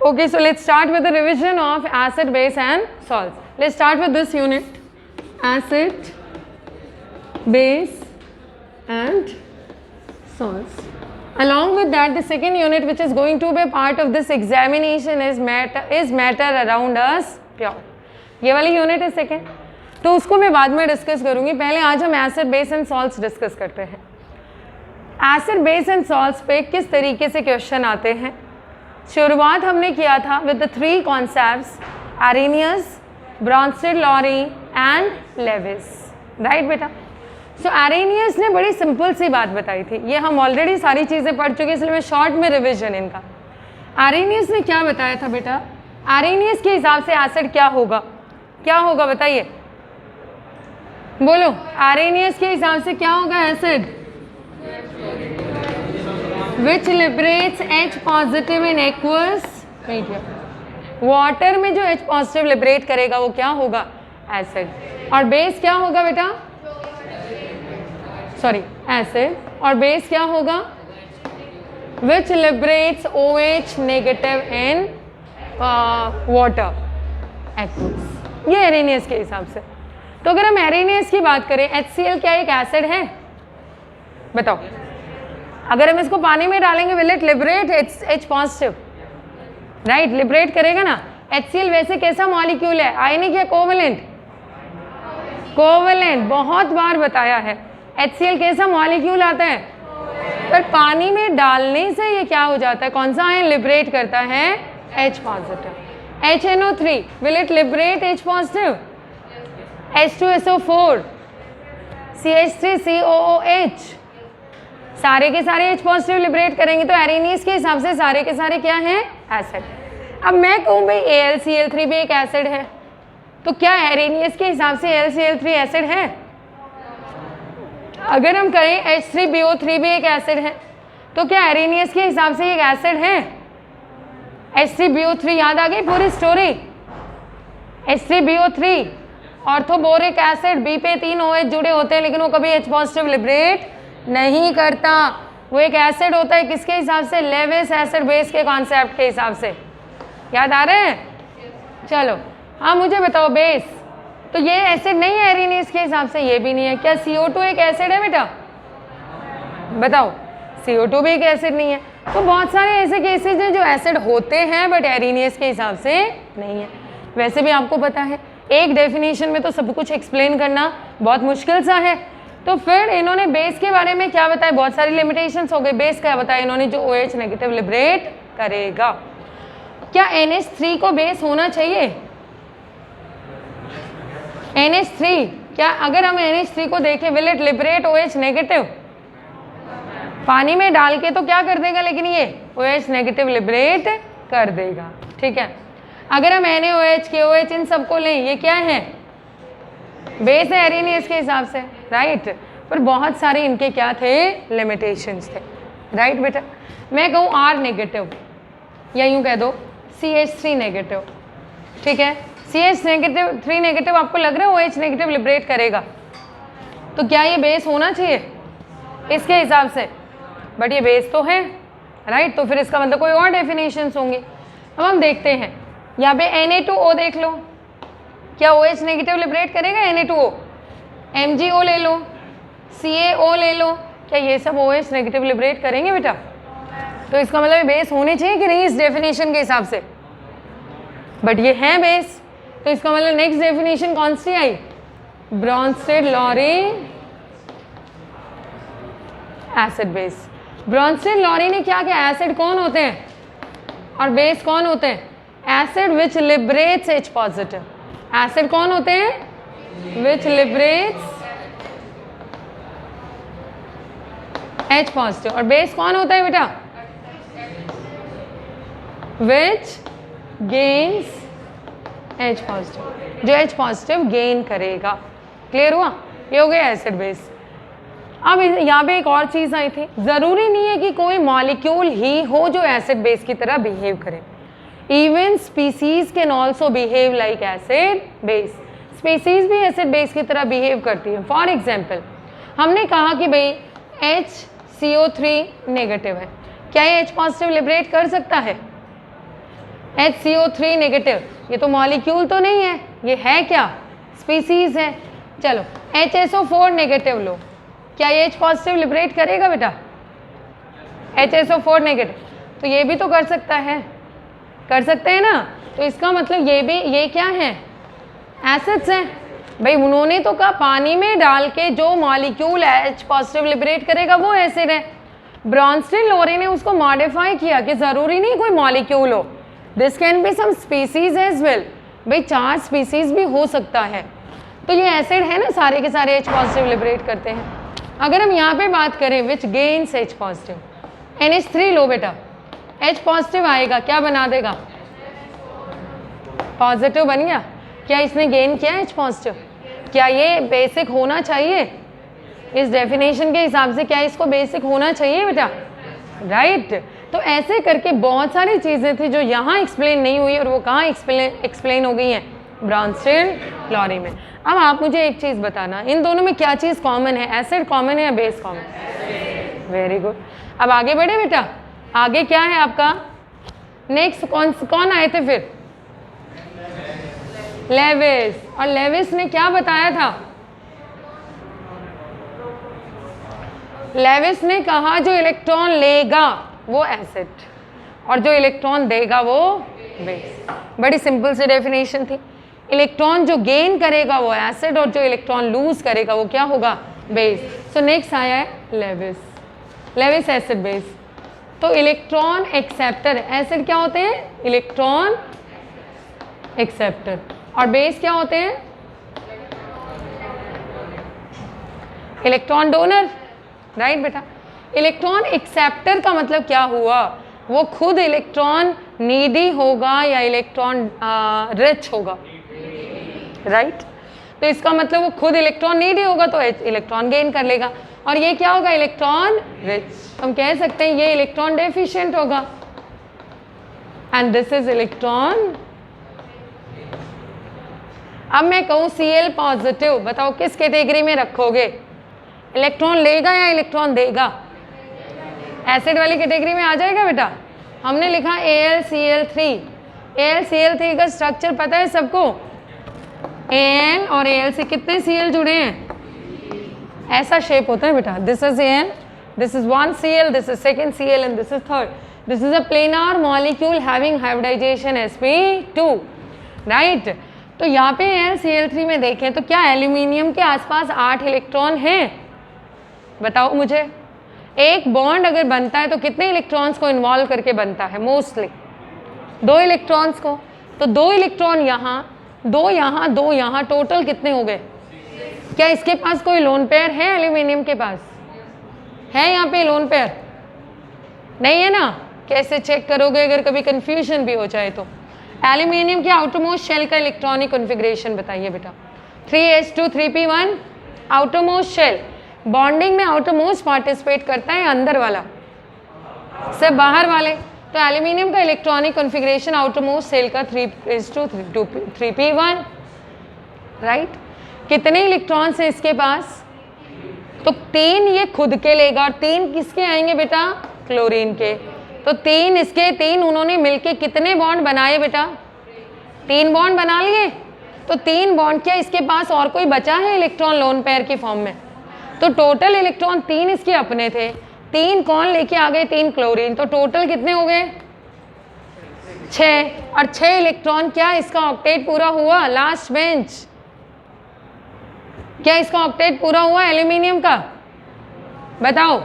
Okay, so let's start with the revision of acid, base and salts. Let's start with this unit, acid, base and salts. Along with that, the second unit which is going to be a part of this examination is matter around us pure. ये वाली unit है second, तो उसको मैं बाद में discuss करूंगी. पहले आज हम acid base and salts discuss करते हैं. एसिड बेस एंड सॉल्ट्स पे किस तरीके से क्वेश्चन आते हैं. शुरुआत हमने किया था with the three concepts, Arrhenius, Bronsted Lowry and Lewis. Right बेटा. सो एरेनियस ने बड़ी सिंपल सी बात बताई थी. ये हम ऑलरेडी सारी चीज़ें पढ़ चुके, इसलिए मैं शॉर्ट में रिविजन इनका. एरेनियस ने क्या बताया था बेटा. एरेनियस के हिसाब से एसिड क्या होगा, क्या होगा बताइए, बोलो. एरेनियस के हिसाब से क्या होगा acid, which liberates H positive in aqueous medium. Water में जो H पॉजिटिव लिबरेट करेगा वो क्या होगा, एसिड. और बेस क्या होगा बेटा, सॉरी एसिड. और बेस क्या होगा, which liberates OH negative in water aqueous. ये एरेनियस के हिसाब से. तो अगर हम एरेनियस की बात करें, HCl क्या एक एसिड है, बताओ. अगर हम इसको पानी में डालेंगे will it liberate H positive, right, liberate करेगा ना. HCl वैसे कैसा मॉलिक्यूल है, आयनिक या कोवलेंट, कोवलेंट. बहुत बार बताया है HCl कैसा मॉलिक्यूल आता है, पर पानी में डालने से ये क्या हो जाता है, कौन सा आयन लिबरेट करता है, H positive. HNO3 will it liberate H positive, H2SO4, CH3COOH, सारे के सारे H पॉजिटिव लिबरेट करेंगे. तो एरेनियस के हिसाब से सारे के सारे क्या हैं, एसिड. अब मैं कहूँ भाई AlCl3 भी एक एसिड है, तो क्या एरेनियस के हिसाब से AlCl3 एसिड है. अगर हम कहें H3BO3 भी एक एसिड है, तो क्या एरेनियस के हिसाब से एक एसिड है. H3BO3 याद आ गई पूरी story. H3BO3 orthoboric acid, B पे 3 OH जुड़े होते हैं, लेकिन वो कभी H पॉजिटिव लिबरेट नहीं करता. वो एक एसिड होता है किसके हिसाब से, लेविस एसिड बेस के कॉन्सेप्ट के हिसाब से. याद आ रहे हैं. चलो हाँ मुझे बताओ बेस, तो ये एसिड नहीं है एरेनियस के हिसाब से, ये भी नहीं है. क्या CO2 एक एसिड है बेटा, बताओ. CO2 भी एक एसिड नहीं है. तो बहुत सारे ऐसे केसेस हैं जो एसिड होते हैं बट एरेनियस के हिसाब से नहीं है. वैसे भी आपको पता है एक डेफिनेशन में तो सब कुछ एक्सप्लेन करना बहुत मुश्किल सा है. तो फिर इन्होंने बेस के बारे में क्या बताया, बहुत सारी लिमिटेशंस हो गई. बेस क्या बताया इन्होंने, जो OH नेगेटिव लिबरेट करेगा. क्या NH3 को बेस होना चाहिए, NH3 क्या, अगर हम NH3 को देखें will it liberate OH negative, पानी में डाल के तो क्या कर देगा, लेकिन ये OH नेगेटिव लिबरेट कर देगा. ठीक है. अगर हम NaOH KOH इन सबको लें, ये क्या है, बेस है एरेनियस के हिसाब से, राइट. पर बहुत सारे इनके क्या थे, लिमिटेशंस थे. राइट बेटा. मैं कहूँ R नेगेटिव या यूँ कह दो CH3 नेगेटिव. ठीक है. CH3 नेगेटिव आपको लग रहा है OH नेगेटिव लिबरेट करेगा, तो क्या ये बेस होना चाहिए इसके हिसाब से, बट ये बेस तो है, राइट. तो फिर इसका मतलब कोई और डेफिनेशंस होंगी. अब हम देखते हैं यहाँ पे Na2O देख लो, क्या OH नेगेटिव लिबरेट करेगा, Na2O. MgO ले लो, CaO ले लो, क्या ये सब OH नेगेटिव लिबरेट करेंगे बेटा. तो इसका मतलब बेस होने चाहिए कि नहीं इस डेफिनेशन के हिसाब से, बट ये है बेस. तो इसका मतलब नेक्स्ट डेफिनेशन कौन सी आई, ब्रॉन्स्टेड-लॉरी एसिड बेस. ब्रॉन्स्टेड-लॉरी ने क्या किया, एसिड कौन होते हैं और बेस कौन होते हैं, acid which liberates H positive. Acid कौन होते हैं, विच लिबरेट्स H पॉजिटिव. और बेस कौन होता है बेटा, विच गेन्स H पॉजिटिव, जो H पॉजिटिव गेन करेगा. क्लियर हुआ. ये हो गया एसिड बेस. अब यहाँ पे एक और चीज़ आई थी, ज़रूरी नहीं है कि कोई मॉलिक्यूल ही हो जो एसिड बेस की तरह बिहेव करे. Even species can also behave like acid base. Species भी एसिड बेस की तरह बिहेव करती है. फॉर एग्जाम्पल हमने कहा कि भाई HCO3 नेगेटिव है, क्या ये H पॉजिटिव लिबरेट कर सकता है, HCO3 नेगेटिव, ये तो मॉलिक्यूल तो नहीं है, ये है क्या? स्पीसीज है। चलो HSO4 नेगेटिव लो, क्या ये H पॉजिटिव लिबरेट करेगा बेटा? HSO4 नेगेटिव, तो ये भी तो कर सकता है, कर सकते हैं ना। तो इसका मतलब ये भी, ये क्या है? एसिड्स हैं भाई। उन्होंने तो कहा पानी में डाल के जो मॉलिक्यूल H पॉजिटिव लिबरेट करेगा वो एसिड है। ब्रॉन्स्टेन लोरे ने उसको मॉडिफाई किया कि ज़रूरी नहीं कोई मॉलिक्यूल हो, this can be some species as well. भाई 4 स्पीसीज भी हो सकता है। तो ये एसिड है ना, सारे के सारे H पॉजिटिव लिबरेट करते हैं। अगर हम यहाँ पे बात करें विच गेन्स H पॉजिटिव, NH3 लो बेटा, H पॉजिटिव आएगा, क्या बना देगा? पॉजिटिव बन गया। क्या इसने गेन किया H पॉजिटिव? क्या ये बेसिक होना चाहिए? इस डेफिनेशन के हिसाब से क्या इसको बेसिक होना चाहिए बेटा? राइट। तो ऐसे करके बहुत सारी चीज़ें थी जो यहाँ एक्सप्लेन नहीं हुई और वो कहाँ एक्सप्लेन हो गई हैं? ब्रॉन्स्टेन लोरे में। अब आप मुझे एक चीज़ बताना, इन दोनों में क्या चीज़ कॉमन है? एसिड कॉमन है या बेस कॉमन? Very good. अब आगे बढ़े बेटा, आगे क्या है आपका? नेक्स्ट कौन आए थे फिर? लेविस। और लेविस ने क्या बताया था? लेविस ने कहा जो इलेक्ट्रॉन लेगा वो एसिड और जो इलेक्ट्रॉन देगा वो बेस। बड़ी सिंपल सी डेफिनेशन थी। इलेक्ट्रॉन जो गेन करेगा वो एसिड और जो इलेक्ट्रॉन लूज करेगा वो क्या होगा? बेस। सो नेक्स्ट आया है लेविस। Lewis acid base. तो इलेक्ट्रॉन एक्सेप्टर, एसिड क्या होते हैं? Electron acceptor. और बेस क्या होते हैं? Electron donor. राइट बेटा। इलेक्ट्रॉन एक्सेप्टर का मतलब क्या हुआ? वो खुद इलेक्ट्रॉन नीडी होगा या इलेक्ट्रॉन रिच होगा? राइट। तो इसका मतलब वो खुद इलेक्ट्रॉन नीडी होगा तो इलेक्ट्रॉन गेन कर लेगा। और ये क्या होगा? Electron rich. हम कह सकते हैं ये इलेक्ट्रॉन डेफिशिएंट होगा एंड दिस इज इलेक्ट्रॉन। अब मैं कहूँ Cl पॉजिटिव, बताओ किस कैटेगरी में रखोगे? इलेक्ट्रॉन लेगा या इलेक्ट्रॉन देगा? एसिड वाली कैटेगरी में आ जाएगा बेटा। हमने लिखा AlCl3। AlCl3 का स्ट्रक्चर पता है सबको? Al और Al से कितने Cl जुड़े हैं? ऐसा शेप होता है बेटा। This is Al, this is 1 Cl, this is 2nd Cl and this is 3rd। This is a planar molecule having hybridization sp2। Right. तो यहाँ पे AlCl3 में देखें तो क्या एल्यूमिनियम के आसपास 8 इलेक्ट्रॉन हैं? बताओ मुझे। एक बॉन्ड अगर बनता है तो कितने इलेक्ट्रॉन्स को इन्वॉल्व करके बनता है? मोस्टली 2 इलेक्ट्रॉन्स को। तो 2 इलेक्ट्रॉन यहाँ, 2 यहाँ, 2 यहाँ, टोटल कितने हो गए? क्या इसके पास कोई लोन पेयर है? एल्यूमिनियम के पास है यहाँ पे लोन पेयर? नहीं है ना। कैसे चेक करोगे अगर कभी कंफ्यूजन भी हो जाए तो? एल्यूमिनियम के आउटरमोस्ट शेल का इलेक्ट्रॉनिक कॉन्फ़िगरेशन बताइए बेटा। 3s2 3p1 outermost shell. Bonding में आउटरमोस्ट पार्टिसिपेट करता है अंदर वाला, सब बाहर वाले। तो एल्यूमिनियम का इलेक्ट्रॉनिक कॉन्फ़िगरेशन आउटरमोस्ट शेल का 3s2 3p1। राइट। कितने इलेक्ट्रॉन्स हैं इसके पास? तो 3 ये खुद के लेगा और 3 किसके आएंगे बेटा? क्लोरीन के। तो 3 इसके, 3 उन्होंने मिलके कितने बॉन्ड बनाए बेटा? 3 बॉन्ड बना लिए। तो 3 बॉन्ड, क्या इसके पास और कोई बचा है इलेक्ट्रॉन लोन पेयर की फॉर्म में? तो टोटल इलेक्ट्रॉन 3 इसके अपने थे, 3 कौन लेके आ गए? 3 क्लोरीन। तो टोटल कितने हो गए? 6। और 6 इलेक्ट्रॉन, क्या इसका ऑक्टेट पूरा हुआ? लास्ट बेंच, क्या इसका ऑक्टेट पूरा हुआ एल्यूमिनियम का? बताओ।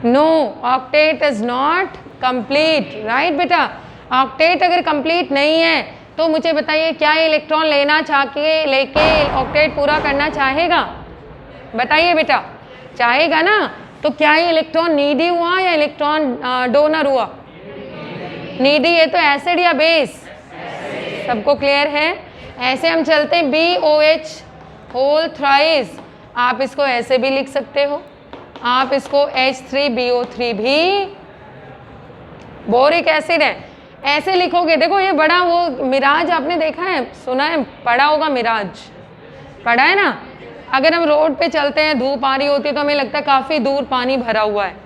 No, octet is not complete. Right बेटा। ऑक्टेट अगर कंप्लीट नहीं है तो मुझे बताइए क्या इलेक्ट्रॉन लेना चाह के लेके ऑक्टेट पूरा करना चाहेगा? बताइए बेटा। चाहेगा ना। तो क्या ये इलेक्ट्रॉन नीडी हुआ या इलेक्ट्रॉन डोनर हुआ? नीडी है तो एसिड या बेस? सबको क्लियर है? ऐसे हम चलते हैं BOH होल थ्राइस। आप इसको ऐसे भी लिख सकते हो, आप इसको H3BO3 भी बोरिक एसिड है, ऐसे लिखोगे। देखो ये बड़ा वो मिराज आपने देखा है, सुना है, पढ़ा होगा मिराज, पढ़ा है ना। अगर हम रोड पे चलते हैं, धूप आ रही होती है तो हमें लगता है काफ़ी दूर पानी भरा हुआ है,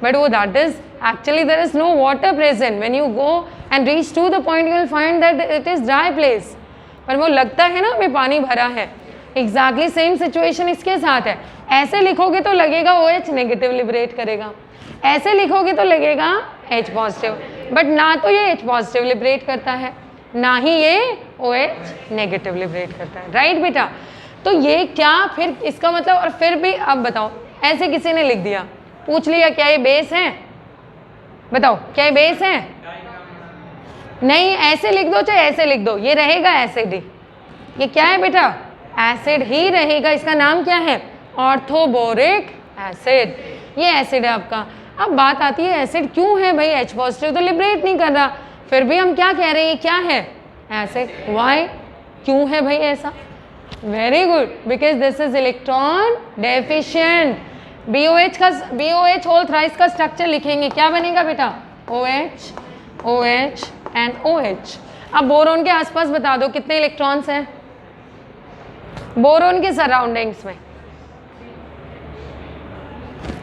but वो that is actually there is no water present. When you go and reach to the point, you will find that it is dry place. पर वो लगता है ना में पानी भरा है. Exactly same situation इसके साथ है. ऐसे लिखोगे तो लगेगा OH नेगेटिव लिबरेट करेगा, ऐसे लिखोगे तो लगेगा H पॉजिटिव, बट ना तो ये H पॉजिटिव लिबरेट करता है, ना ही ये OH नेगेटिव लिबरेट करता है. राइट बेटा? तो ये क्या फिर इसका मतलब, और फिर भी अब बताओ, ऐसे किसी ने लिख दिया, पूछ लिया क्या ये बेस है? बताओ क्या ये बेस है? नहीं, ऐसे लिख दो चाहे ऐसे लिख दो, ये रहेगा एसिड ही. ये क्या है बेटा? एसिड ही रहेगा. इसका नाम क्या है? Orthoboric acid. ये एसिड है आपका. अब बात आती है एसिड क्यों है भाई? H पॉजिटिव तो लिबरेट नहीं कर रहा, फिर भी हम क्या कह रहे हैं, क्या है? एसिड. वाई? क्यों है भाई ऐसा? Very good, because this is electron deficient. BOH का BOH होल थ्राइस का स्ट्रक्चर लिखेंगे, क्या बनेगा बेटा? OH, OH and OH. अब बोरोन के आसपास बता दो कितने इलेक्ट्रॉन्स हैं बोरोन के सराउंडिंग्स में.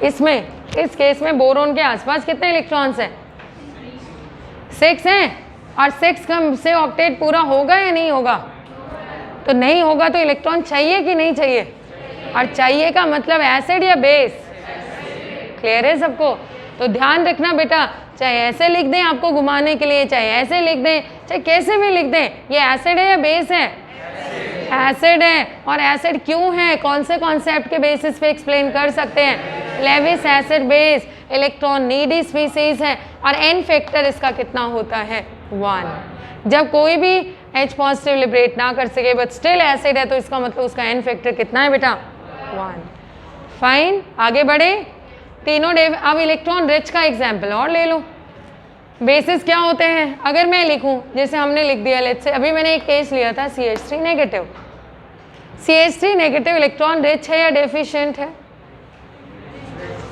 इसमें इस केस में बोरोन के आसपास कितने इलेक्ट्रॉन्स हैं? 6 हैं. और 6 कम से ऑक्टेट पूरा होगा या नहीं होगा? तो नहीं होगा तो इलेक्ट्रॉन चाहिए कि नहीं चाहिए? और चाहिए का मतलब एसिड या बेस? क्लियर है सबको? तो ध्यान रखना बेटा, चाहे ऐसे लिख दें आपको घुमाने के लिए, चाहे ऐसे लिख दें, चाहे कैसे भी लिख दें, ये एसिड है या बेस है? एसिड है. और एसिड क्यों है? कौन से कॉन्सेप्ट के बेसिस पे एक्सप्लेन कर सकते हैं? Lewis acid base. Electron needy species है. और एन फैक्टर इसका कितना होता है? 1. जब कोई भी H पॉजिटिव लिबरेट ना कर सके बट स्टिल एसिड है, तो इसका मतलब उसका एन फैक्टर कितना है बेटा? 1. फाइन, आगे बढ़े. तीनों अब इलेक्ट्रॉन रिच का एग्जाम्पल और ले लो. बेसिस क्या होते हैं? अगर मैं लिखूं जैसे हमने लिख दिया, लेट्स से अभी मैंने एक केस लिया था CH3 negative. CH3 negative electron rich है या डेफिशिएंट है?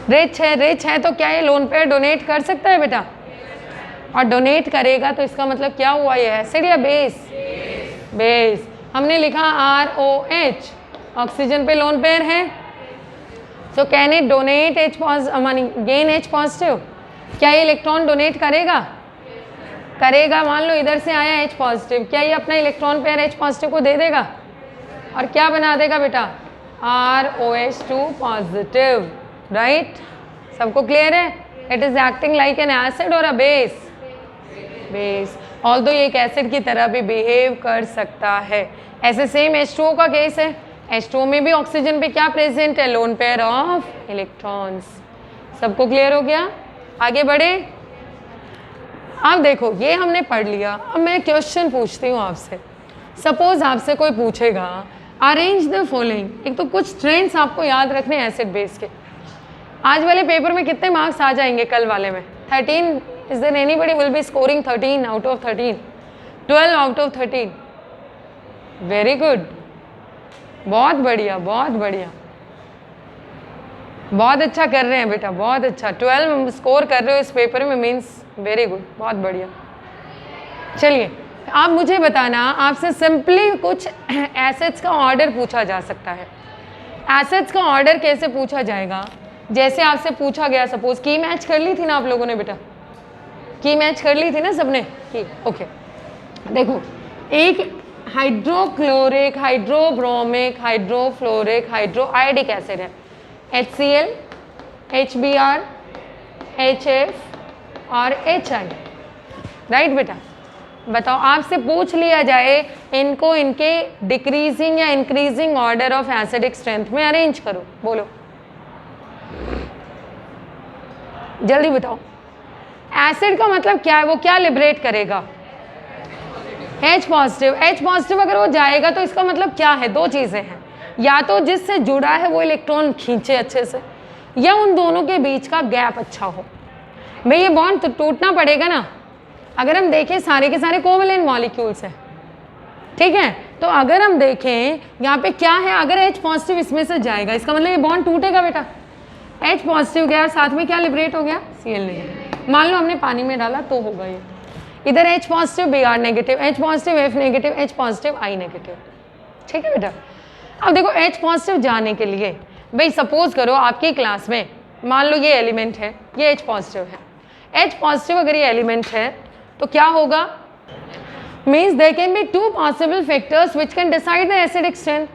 रिच है. रिच है तो क्या ये लोन पेयर डोनेट कर सकता है बेटा? और डोनेट करेगा तो इसका मतलब क्या हुआ? ये एसिड या बेस? बेस. हमने लिखा ROH, ऑक्सीजन पे लोन पेयर है, so can it donate H positive, gain H positive? क्या ये इलेक्ट्रॉन डोनेट करेगा? करेगा. मान लो इधर से आया H पॉजिटिव, क्या ये अपना इलेक्ट्रॉन पेयर H पॉजिटिव को दे देगा और क्या बना देगा बेटा? ROH2 positive. राइट? सबको क्लियर है? It is acting like an acid और अ बेस. बेस. ऑल्दो ये एक एसिड की तरह भी बिहेव कर सकता है. ऐसे सेम H2O का केस है. H2O में भी ऑक्सीजन पे क्या प्रेजेंट है? Lone pair of electrons. सबको क्लियर हो गया? आगे बढ़े. अब देखो ये हमने पढ़ लिया. अब मैं क्वेश्चन पूछती हूँ आपसे. सपोज आपसे कोई पूछेगा अरेंज द फॉलोइंग. एक तो कुछ ट्रेंड्स आपको याद रखने एसिड बेस के. आज वाले पेपर में कितने मार्क्स आ जाएंगे? कल वाले में 13. Is there anybody will be scoring 13 out of 13? 12 out of 13. Very good, बहुत बढ़िया, बहुत बढ़िया, बहुत अच्छा कर रहे हैं बेटा, बहुत अच्छा. 12 स्कोर कर रहे हो इस पेपर में, मीन्स वेरी गुड, बहुत बढ़िया. चलिए आप मुझे बताना, आपसे सिंपली कुछ एसिड्स का ऑर्डर पूछा जा सकता है. एसिड्स का ऑर्डर कैसे पूछा जाएगा? जैसे आपसे पूछा गया, सपोज की मैच कर ली थी ना आप लोगों ने बेटा? की मैच कर ली थी ना सबने? की. ओके. देखो एक hydrochloric, hydrobromic, hydrofluoric, hydroiodic acid है. HCl, HBr, HF और HI. राइट बेटा? बताओ, आपसे पूछ लिया जाए इनको इनके डिक्रीजिंग या increasing order of acidic strength में अरेंज करो. बोलो जल्दी बताओ. एसिड का मतलब क्या है? वो क्या लिबरेट करेगा? H positive. H पॉजिटिव अगर वो जाएगा तो इसका मतलब क्या है? दो चीज़ें हैं. या तो जिससे जुड़ा है वो इलेक्ट्रॉन खींचे अच्छे से, या उन दोनों के बीच का गैप अच्छा हो. भाई ये बॉन्ड तो टूटना पड़ेगा ना. अगर हम देखें सारे के सारे कोवलेंट मॉलिक्यूल्स हैं, ठीक है? तो अगर हम देखें यहाँ पे क्या है, अगर H पॉजिटिव इसमें से जाएगा इसका मतलब ये बॉन्ड टूटेगा बेटा. H पॉजिटिव गया, साथ में क्या लिबरेट हो गया? Cl negative. मान लो हमने पानी में डाला तो होगा ये. इधर H positive, Br negative, H positive, F negative, H positive, I negative. ठीक है बेटा? अब देखो H पॉजिटिव जाने के लिए, भाई सपोज करो आपकी क्लास में मान लो ये एलिमेंट है, ये H पॉजिटिव है। H पॉजिटिव अगर ये एलिमेंट है तो क्या होगा, means there can be two possible factors which can decide the acidic strength.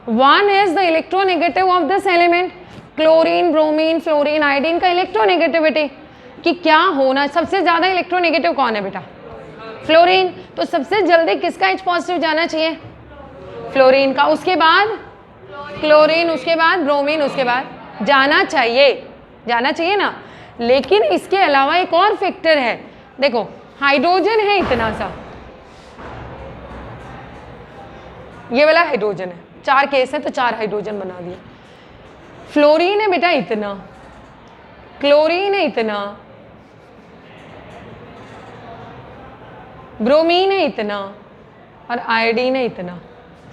One is the electronegative of this element, chlorine, bromine, fluorine, iodine का इलेक्ट्रोनेगेटिविटी कि क्या होना, सबसे ज़्यादा इलेक्ट्रोनेगेटिव कौन है बेटा, फ्लोरीन। तो सबसे जल्दी किसका H पॉजिटिव जाना चाहिए, फ्लोरीन का, उसके बाद क्लोरीन, उसके बाद ब्रोमीन, उसके बाद जाना चाहिए ना। लेकिन इसके अलावा एक और फैक्टर है, देखो हाइड्रोजन है इतना सा, ये वाला हाइड्रोजन है, 4 केस है तो 4 हाइड्रोजन बना दिया। फ्लोरीन है बेटा इतना, क्लोरीन है इतना, ब्रोमीन है इतना और आयोडीन है इतना।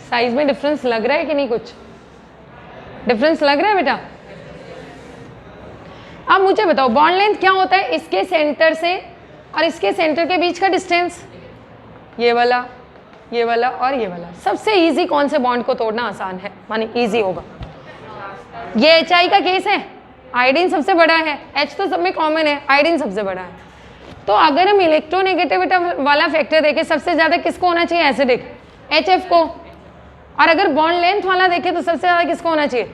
साइज में डिफरेंस लग रहा है कि नहीं, कुछ डिफरेंस लग रहा है बेटा। अब मुझे बताओ बॉन्ड लेंथ क्या होता है, इसके सेंटर से और इसके सेंटर के बीच का डिस्टेंस, ये वाला और ये वाला। सबसे इजी कौन से बॉन्ड को तोड़ना आसान है, माने इजी होगा, ये HI का केस है, आयोडीन सबसे बड़ा है, H तो सब में कॉमन है, आयोडीन सबसे बड़ा है। तो अगर हम इलेक्ट्रोनेगेटिविटी वाला फैक्टर देखें, सबसे ज़्यादा किसको होना चाहिए, एसिडिक, HF को। और अगर बॉन्ड लेंथ वाला देखें तो सबसे ज़्यादा किसको होना चाहिए,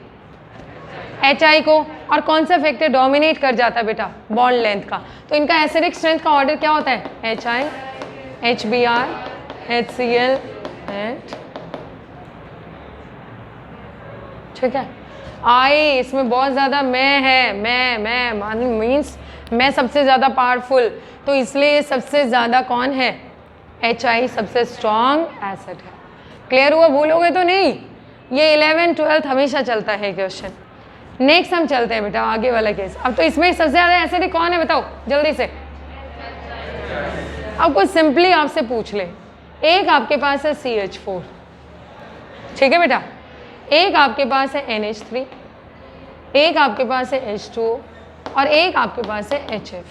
HI को। और कौन सा फैक्टर डोमिनेट कर जाता है बेटा, बॉन्ड लेंथ का। तो इनका एसिडिक स्ट्रेंथ का ऑर्डर क्या होता है, HI, HBr, HCl एंड, ठीक है। आई इसमें बहुत ज़्यादा मैं है, मैं मीन्स मैं सबसे ज़्यादा पावरफुल, तो इसलिए सबसे ज़्यादा कौन है, HI सबसे स्ट्रॉन्ग एसिड है। क्लियर हुआ, भूलोगे तो नहीं, ये 11th 12th हमेशा चलता है क्वेश्चन। नेक्स्ट हम चलते हैं बेटा आगे वाला केस। अब तो इसमें सबसे ज़्यादा एसिडिक कौन है बताओ जल्दी से। अब कुछ सिंपली आपसे पूछ ले, एक आपके पास है CH4, ठीक है बेटा, एक आपके पास है NH3, एक आपके पास है H2O और एक आपके पास है HF।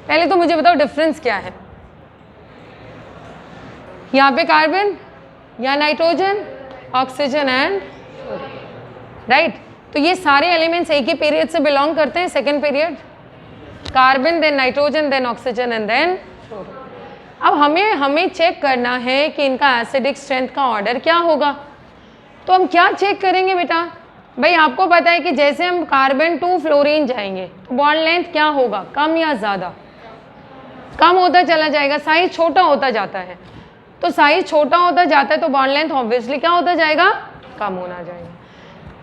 पहले तो मुझे बताओ डिफरेंस क्या है, यहाँ पे कार्बन या नाइट्रोजन, ऑक्सीजन एंड राइट। तो ये सारे एलिमेंट्स एक ही पीरियड से बिलोंग करते हैं, second period, carbon then nitrogen then oxygen and then fluorine. अब हमें चेक करना है कि इनका एसिडिक स्ट्रेंथ का ऑर्डर क्या होगा। तो हम क्या चेक करेंगे बेटा, भाई आपको पता है कि जैसे हम कार्बन टू फ्लोरीन जाएंगे तो बॉन्ड लेंथ क्या होगा, कम या ज़्यादा, कम होता चला जाएगा, साइज छोटा होता जाता है। तो साइज छोटा होता जाता है तो बॉन्ड लेंथ ऑब्वियसली क्या होता जाएगा, कम होना जाएगा।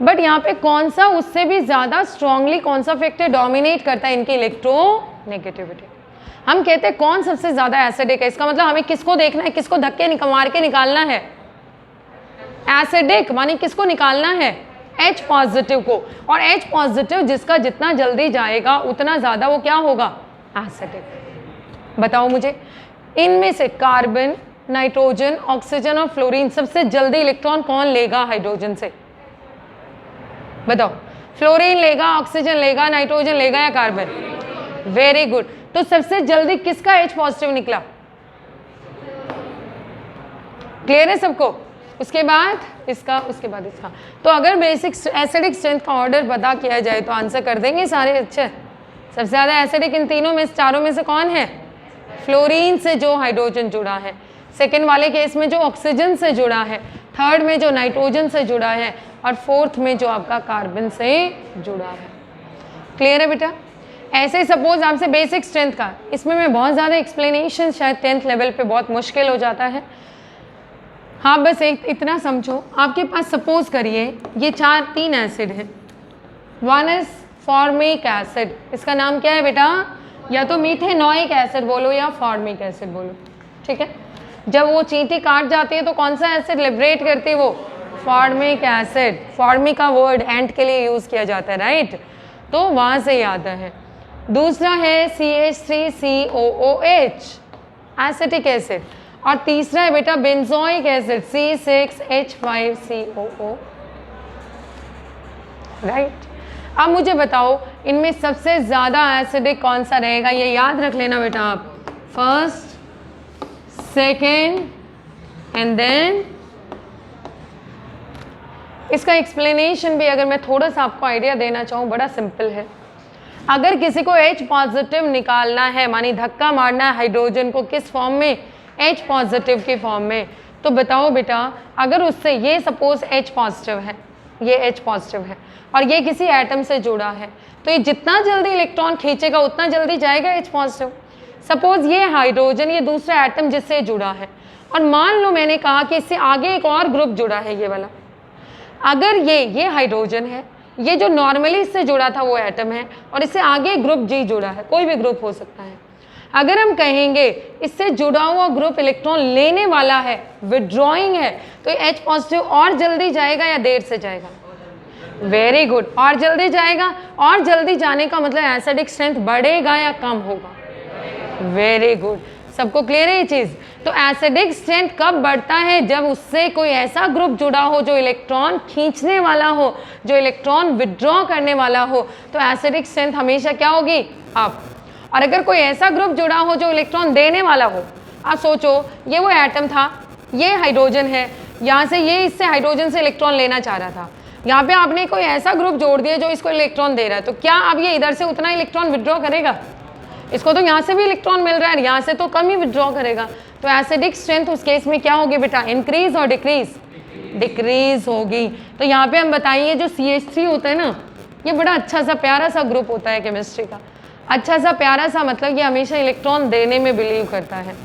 बट यहाँ पे कौन सा उससे भी ज़्यादा स्ट्रांगली कौन सा फैक्टर डोमिनेट करता है, इनकी इलेक्ट्रोनेगेटिविटी। हम कहते हैं कौन सबसे ज़्यादा एसिडिक है, इसका मतलब हमें किसको देखना है, किसको धक्के मार के निकालना है, एसिडिक मानी किसको निकालना है, H पॉजिटिव को। और H पॉजिटिव जिसका जितना जल्दी जाएगा उतना ज़्यादा वो क्या होगा, एसिडिक। बताओ मुझे इनमें से कार्बन, नाइट्रोजन, ऑक्सीजन और फ्लोरीन सबसे जल्दी इलेक्ट्रॉन कौन लेगा हाइड्रोजन से, बताओ। फ्लोरीन लेगा, ऑक्सीजन लेगा, नाइट्रोजन लेगा या कार्बन, वेरी गुड। तो सबसे जल्दी किसका H पॉजिटिव निकला, क्लियर है सबको। उसके बाद इसका, उसके बाद इसका। तो अगर बेसिक एसिडिक स्ट्रेंथ का ऑर्डर पता किया जाए तो आंसर कर देंगे सारे अच्छे। सबसे ज़्यादा एसिडिक इन तीनों में, चारों में से कौन है, फ्लोरीन से जो हाइड्रोजन जुड़ा है, सेकेंड वाले केस में जो ऑक्सीजन से जुड़ा है, थर्ड में जो नाइट्रोजन से जुड़ा है और फोर्थ में जो आपका कार्बन से जुड़ा है। क्लियर है बेटा। ऐसे ही सपोज आपसे बेसिक स्ट्रेंथ का, इसमें मैं बहुत ज़्यादा एक्सप्लेनेशन शायद 10th लेवल पे बहुत मुश्किल हो जाता है। हाँ बस एक इतना समझो, आपके पास सपोज करिए ये 3 एसिड हैं, वन इज फॉर्मिक एसिड, इसका नाम क्या है बेटा, या तो मीथेनोइक एसिड बोलो या फॉर्मिक एसिड बोलो, ठीक है। जब वो चींटी काट जाती है तो कौन सा एसिड लिबरेट करती है, वो फॉर्मिक एसिड। फॉर्मिक का वर्ड एंट के लिए यूज़ किया जाता है, राइट, तो वहाँ से ही आता है। दूसरा है CH3COOH एसिटिक एसिड, और तीसरा है बेटा बेंजोइक एसिड C6H5COO, राइट। अब मुझे बताओ इनमें सबसे ज़्यादा एसिडिक कौन सा रहेगा, ये याद रख लेना बेटा आप, फर्स्ट, सेकेंड एंड देन। इसका एक्सप्लेनेशन भी अगर मैं थोड़ा सा आपको आइडिया देना चाहूँ, बड़ा सिंपल है। अगर किसी को H पॉजिटिव निकालना है, मानी धक्का मारना है हाइड्रोजन को किस फॉर्म में, H पॉजिटिव के फॉर्म में, तो बताओ बेटा अगर उससे ये सपोज H पॉजिटिव है, ये H पॉजिटिव है और ये किसी एटम से जुड़ा है, तो ये जितना जल्दी इलेक्ट्रॉन खींचेगा उतना जल्दी जाएगा H पॉजिटिव। सपोज ये हाइड्रोजन ये दूसरा एटम जिससे जुड़ा है और मान लो मैंने कहा कि इससे आगे एक और ग्रुप जुड़ा है, ये वाला, अगर ये हाइड्रोजन है, ये जो नॉर्मली इससे जुड़ा था वो एटम है और इससे आगे ग्रुप G जुड़ा है, कोई भी ग्रुप हो सकता है। अगर हम कहेंगे इससे जुड़ा हुआ ग्रुप इलेक्ट्रॉन लेने वाला है, विड्रॉइंग है, तो H पॉजिटिव और जल्दी जाएगा या देर से जाएगा? वेरी गुड, और जल्दी जाएगा। और जल्दी जाने का मतलब एसिडिक स्ट्रेंथ बढ़ेगा या कम होगा? वेरी गुड, सबको क्लियर है ये चीज़? तो एसिडिक स्ट्रेंथ कब बढ़ता है? जब उससे कोई ऐसा ग्रुप जुड़ा हो जो इलेक्ट्रॉन खींचने वाला हो, जो इलेक्ट्रॉन विड्रॉ करने वाला हो, तो एसिडिक स्ट्रेंथ हमेशा क्या होगी? अप। और अगर कोई ऐसा ग्रुप जुड़ा हो जो इलेक्ट्रॉन देने वाला हो, आप सोचो ये वो एटम था, ये हाइड्रोजन है, यहाँ से ये इससे हाइड्रोजन से इलेक्ट्रॉन लेना चाह रहा था, यहाँ पे आपने कोई ऐसा ग्रुप जोड़ दिया जो इसको इलेक्ट्रॉन दे रहा है, तो क्या अब ये इधर से उतना इलेक्ट्रॉन विड्रॉ करेगा? इसको तो यहाँ से भी इलेक्ट्रॉन मिल रहा है, यहाँ से तो कम ही विड्रॉ करेगा। तो एसिडिक स्ट्रेंथ उस केस में क्या होगी बेटा? इंक्रीज और डिक्रीज? डिक्रीज होगी। तो यहाँ पे हम बताइए जो CH3 होता है ना, ये बड़ा अच्छा सा प्यारा सा ग्रुप होता है केमिस्ट्री का। अच्छा सा प्यारा सा मतलब ये हमेशा इलेक्ट्रॉन देने में बिलीव करता है।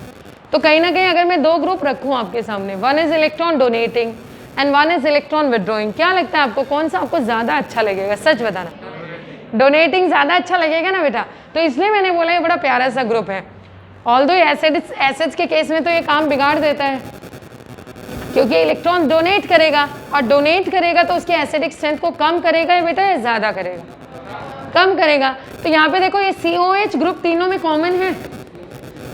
तो कहीं ना कहीं अगर मैं दो ग्रुप रखूँ आपके सामने, one is electron donating and one is electron withdrawing, क्या लगता है आपको कौन सा आपको ज़्यादा अच्छा लगेगा? सच बताना। डोनेटिंग ज़्यादा अच्छा लगेगा ना बेटा? तो इसलिए मैंने बोला ये बड़ा प्यारा सा ग्रुप है। ऑल्दो एसिड्स के केस में तो ये काम बिगाड़ देता है, क्योंकि इलेक्ट्रॉन डोनेट करेगा और डोनेट करेगा तो उसके एसिडिक स्ट्रेंथ को कम करेगा या बेटा या ज़्यादा करेगा? कम करेगा। तो यहाँ पे देखो ये COH ग्रुप तीनों में कॉमन है,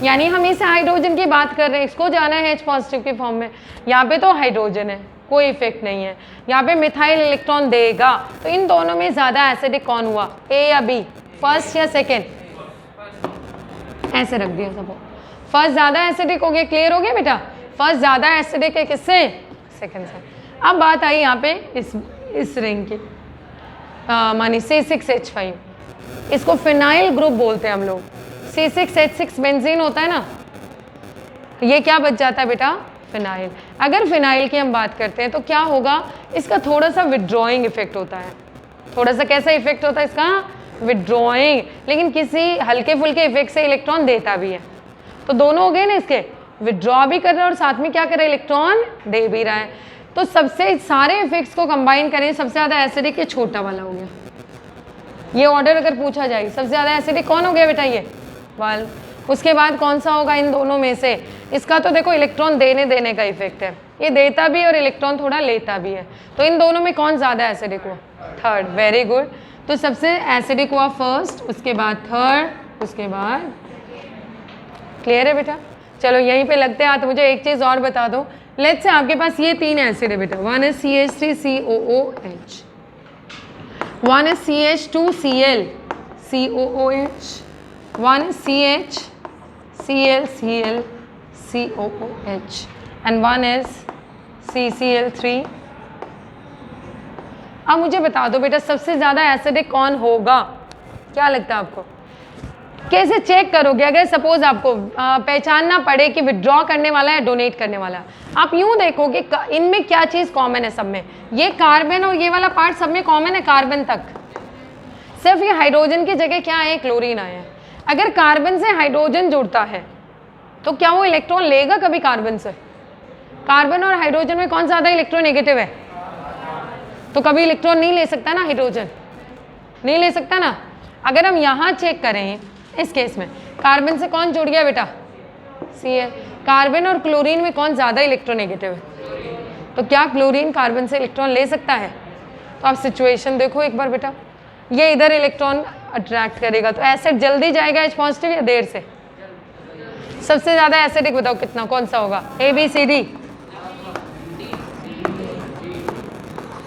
यानी हम इस हाइड्रोजन की बात कर रहे हैं, इसको जाना है H पॉजिटिव के फॉर्म में। यहाँ पे तो हाइड्रोजन है, कोई इफेक्ट नहीं है। यहाँ पे मिथाइल इलेक्ट्रॉन देगा, तो इन दोनों में ज़्यादा एसिडिक कौन हुआ? A या B? फर्स्ट या सेकेंड? ऐसे रख दिया सब, फर्स्ट ज़्यादा एसिडिक हो गया। क्लियर हो गया बेटा? फर्स्ट ज़्यादा एसिडिक है किससे? सेकेंड से। अब बात आई यहाँ पे इस रिंग की, मानी C6H5, इसको फिनाइल ग्रुप बोलते हैं हम लोग। C6H6 बेंजीन होता है ना, ये क्या बच जाता है बेटा? फिनाइल। अगर फिनाइल की हम बात करते हैं तो क्या होगा? इसका थोड़ा सा विड्रॉइंग इफेक्ट होता है। थोड़ा सा कैसा इफेक्ट होता है इसका? विड्रॉइंग, लेकिन किसी हल्के फुल्के इफेक्ट से इलेक्ट्रॉन देता भी है। तो दोनों हो गए ना इसके, विड्रॉ भी कर रहा है और साथ में क्या कर रहा है? इलेक्ट्रॉन दे भी रहा है। तो सबसे सारे इफेक्ट्स को कंबाइन करें, सबसे ज़्यादा एसिडिक ये छोटा वाला हो गया। ये ऑर्डर अगर पूछा जाए सबसे ज़्यादा एसिडिक कौन हो गया बेटा? ये वाल। उसके बाद कौन सा होगा इन दोनों में से? इसका तो देखो इलेक्ट्रॉन देने का इफेक्ट है, ये देता भी और इलेक्ट्रॉन थोड़ा लेता भी है। तो इन दोनों में कौन ज़्यादा एसिडिक हुआ? थर्ड। Very good. तो सबसे एसिडिक हुआ फर्स्ट, उसके बाद थर्ड, उसके बाद। क्लियर है बेटा? चलो यहीं पे लगते हैं। तो मुझे एक चीज़ और बता दो, लेट्स से आपके पास ये तीन एसिड है बेटा, one is CH3COOH, one is CH2Cl COOH, one is CH3ClClCOOH and one is CCl3। अब मुझे बता दो बेटा सबसे ज़्यादा एसिडिक कौन होगा? क्या लगता है आपको? कैसे चेक करोगे? अगर सपोज आपको पहचानना पड़े कि विड्रॉ करने वाला है डोनेट करने वाला है, आप यूं देखोगे इनमें क्या चीज़ कॉमन है सब में? ये कार्बन और ये वाला पार्ट सब में कॉमन है, कार्बन तक। सिर्फ ये हाइड्रोजन की जगह क्या है? क्लोरीन आया है। अगर कार्बन से हाइड्रोजन जुड़ता है तो क्या वो इलेक्ट्रॉन लेगा कभी कार्बन से? कार्बन और हाइड्रोजन में कौन ज़्यादा इलेक्ट्रोनेगेटिव है? तो कभी इलेक्ट्रॉन नहीं ले सकता ना हाइड्रोजन, नहीं ले सकता ना। अगर हम यहाँ चेक करें इस केस में, कार्बन से कौन जुड़ गया बेटा? Cl। कार्बन और क्लोरीन में कौन ज़्यादा इलेक्ट्रोनेगेटिव है? तो क्या क्लोरीन कार्बन से इलेक्ट्रॉन ले सकता है? तो आप सिचुएशन देखो एक बार बेटा, ये इधर इलेक्ट्रॉन अट्रैक्ट करेगा, तो एसिड जल्दी जाएगा H पॉजिटिव या देर से? सबसे ज़्यादा एसिडिक बताओ कितना, कौन सा होगा? ABCD।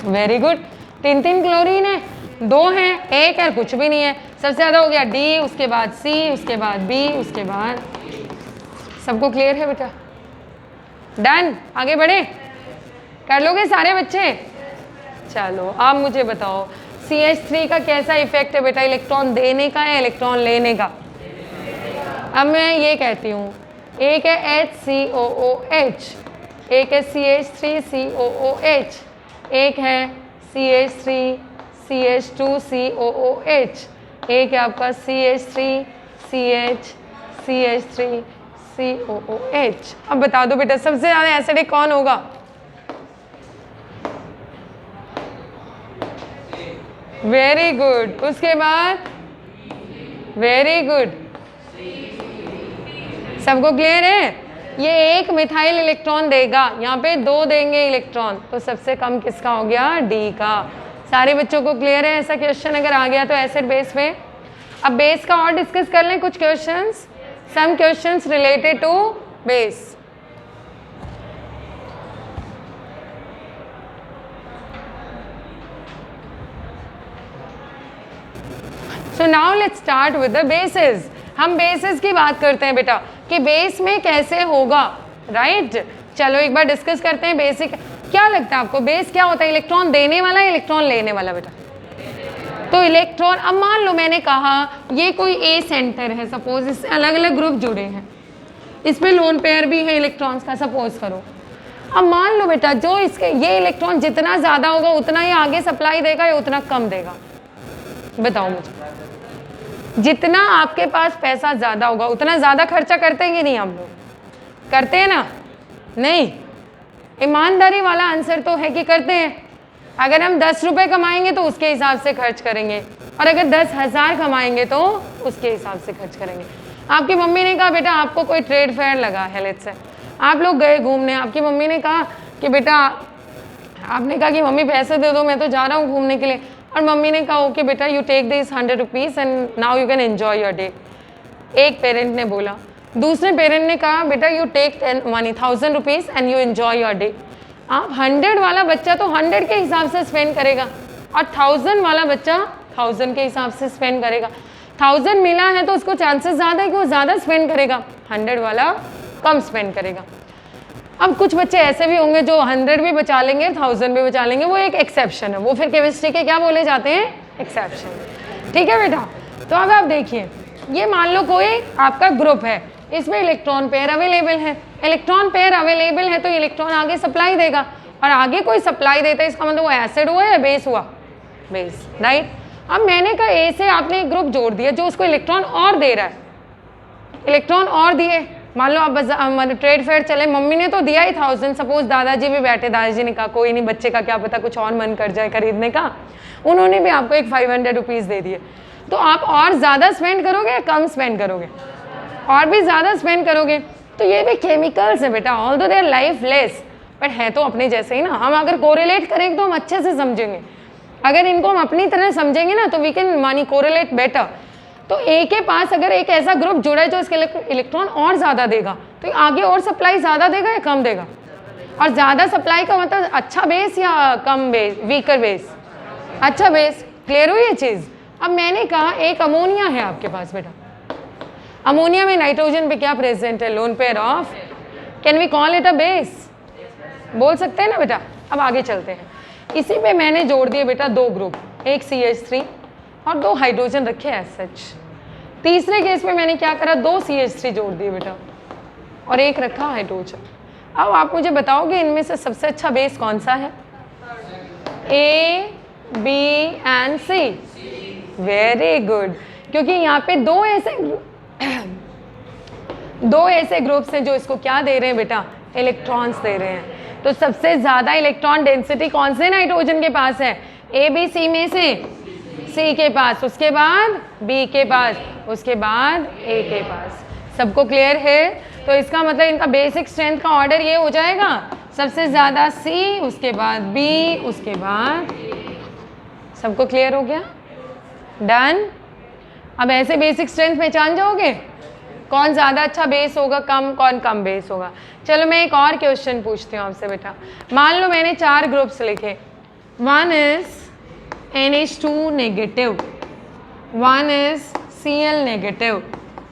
Very good. तीन क्लोरीन है, दो हैं, एक है, कुछ भी नहीं है। सबसे ज़्यादा हो गया D, उसके बाद C, उसके बाद B, उसके बाद। सबको क्लियर है बेटा? डन। आगे बढ़े? कर लोगे सारे बच्चे? चलो अब मुझे बताओ CH3 का कैसा इफेक्ट है बेटा, इलेक्ट्रॉन देने का या इलेक्ट्रॉन लेने का? अब मैं ये कहती हूँ, एक है HCOOH, एक है CH3COOH, एक है CH3CH2COOH, एक है आपका CH3CH3COOH। अब बता दो बेटा सबसे ज़्यादा एसिडिक कौन होगा? Very good. उसके बाद वेरी गुड, सबको क्लियर है? ये एक मिथाइल इलेक्ट्रॉन देगा, यहाँ पे 2 देंगे इलेक्ट्रॉन, तो सबसे कम किसका हो गया? डी का। सारे बच्चों को क्लियर है? ऐसा क्वेश्चन अगर आ गया तो एसिड बेस पे। अब बेस का और डिस्कस कर लें कुछ questions, some questions related to base. So now let's start with the basis. हम बेसिस की बात करते हैं बेटा कि बेस में कैसे होगा, राइट? चलो एक बार डिस्कस करते हैं बेसिक। क्या लगता है आपको बेस क्या होता है? इलेक्ट्रॉन देने वाला या इलेक्ट्रॉन लेने वाला बेटा? तो इलेक्ट्रॉन, अब मान लो मैंने कहा ये कोई ए सेंटर है, सपोज इससे अलग अलग ग्रुप जुड़े हैं, इसमें लोन पेयर भी है इलेक्ट्रॉन्स का, सपोज करो। अब मान लो बेटा जो इसके ये इलेक्ट्रॉन जितना ज़्यादा होगा उतना ही आगे सप्लाई देगा या उतना कम देगा? बताओ मुझे। जितना आपके पास पैसा ज़्यादा होगा उतना ज़्यादा खर्चा करते हैं कि नहीं? हम लोग करते हैं ना? नहीं। ईमानदारी वाला आंसर तो है कि करते हैं। अगर हम 10 रुपये कमाएंगे तो उसके हिसाब से खर्च करेंगे, और अगर 10,000 कमाएंगे तो उसके हिसाब से खर्च करेंगे। आपकी मम्मी ने कहा बेटा आपको कोई ट्रेड फेयर लगा है, लेट्स से आप लोग गए घूमने, आपकी मम्मी ने कहा कि बेटा, आपने कहा कि मम्मी पैसे दे दो मैं तो जा रहा हूँ घूमने के लिए, और मम्मी ने कहा ओके बेटा you take this 100 rupees and now you can enjoy your day. एक पेरेंट ने बोला, दूसरे पेरेंट ने कहा बेटा you take 1000 rupees and you enjoy your day. आप 100 वाला बच्चा तो 100 के हिसाब से स्पेंड करेगा, और 1000 वाला बच्चा 1000 के हिसाब से स्पेंड करेगा। 1000 मिला है तो उसको चांसेस ज़्यादा है कि वो ज़्यादा स्पेंड करेगा, 100 वाला कम स्पेंड करेगा। अब कुछ बच्चे ऐसे भी होंगे जो 100 भी बचा लेंगे, 1000 भी बचा लेंगे, वो एक एक्सेप्शन है, वो फिर केमिस्ट्री के क्या बोले जाते हैं? एक्सेप्शन। ठीक है बेटा? तो अब आप देखिए, ये मान लो कोई आपका ग्रुप है, इसमें इलेक्ट्रॉन पेयर अवेलेबल है। इलेक्ट्रॉन पेयर अवेलेबल है तो इलेक्ट्रॉन आगे सप्लाई देगा, और आगे कोई सप्लाई देता है इसका मतलब वो एसिड हुआ या बेस हुआ? Base, right? अब मैंने कहा ए से आपने एक ग्रुप जोड़ दिया जो उसको इलेक्ट्रॉन और दे रहा है, इलेक्ट्रॉन और दिए। मान लो आप ट्रेड फेयर चले, मम्मी ने तो दिया ही 1000, सपोज दादाजी भी बैठे, दादाजी ने कहा कोई नहीं बच्चे का क्या पता कुछ और मन कर जाए खरीदने का, उन्होंने भी आपको एक 500 रुपीज़ दे दिए। तो आप और ज़्यादा स्पेंड करोगे या कम स्पेंड करोगे? और भी ज़्यादा स्पेंड करोगे। तो ये भी केमिकल्स है बेटा, although they are lifeless but है तो अपने जैसे ही ना। हम अगर कोरिलेट करेंगे तो हम अच्छे से समझेंगे, अगर इनको हम अपनी तरह समझेंगे ना तो वी कैन मानी कोरिलेट बेटर। तो ए के पास अगर एक ऐसा ग्रुप जुड़ा है जो इसके इलेक्ट्रॉन और ज़्यादा देगा तो आगे और सप्लाई ज़्यादा देगा या कम देगा? और ज़्यादा सप्लाई का मतलब अच्छा बेस या कम बेस, वीकर बेस? अच्छा बेस। क्लियर हुई ये चीज़? अब मैंने कहा एक अमोनिया है आपके पास बेटा, अमोनिया में नाइट्रोजन पे क्या प्रेजेंट है? Lone pair of, can we call it a base? बोल सकते हैं ना बेटा? अब आगे चलते हैं। इसी पे मैंने जोड़ दिए बेटा 2 ग्रुप, एक CH3 और 2 हाइड्रोजन रखे एज सच। तीसरे केस में मैंने क्या करा, 2 CH3 जोड़ दिए बेटा और एक रखा हाइड्रोजन। अब आप मुझे बताओगे इनमें से सबसे अच्छा बेस कौन सा है? A, B and C। Very good, क्योंकि यहाँ पे 2 ऐसे ग्रुप्स हैं जो इसको क्या दे रहे हैं बेटा? इलेक्ट्रॉन्स दे रहे हैं। तो सबसे ज़्यादा इलेक्ट्रॉन डेंसिटी कौन से नाइट्रोजन के पास है? A, B, C में से C के पास, उसके बाद B के पास, उसके बाद A के पास। सबको क्लियर है? तो इसका मतलब इनका बेसिक स्ट्रेंथ का ऑर्डर ये हो जाएगा, सबसे ज़्यादा C, उसके बाद B, उसके बाद। सबको क्लियर हो गया? डन। अब ऐसे बेसिक स्ट्रेंथ पहचान जाओगे कौन ज़्यादा अच्छा बेस होगा, कम कौन कम बेस होगा। चलो मैं एक और क्वेश्चन पूछती हूँ आपसे बेटा। मान लो मैंने 4 ग्रुप्स लिखे, 1 is NH2 negative, 1 is Cl negative,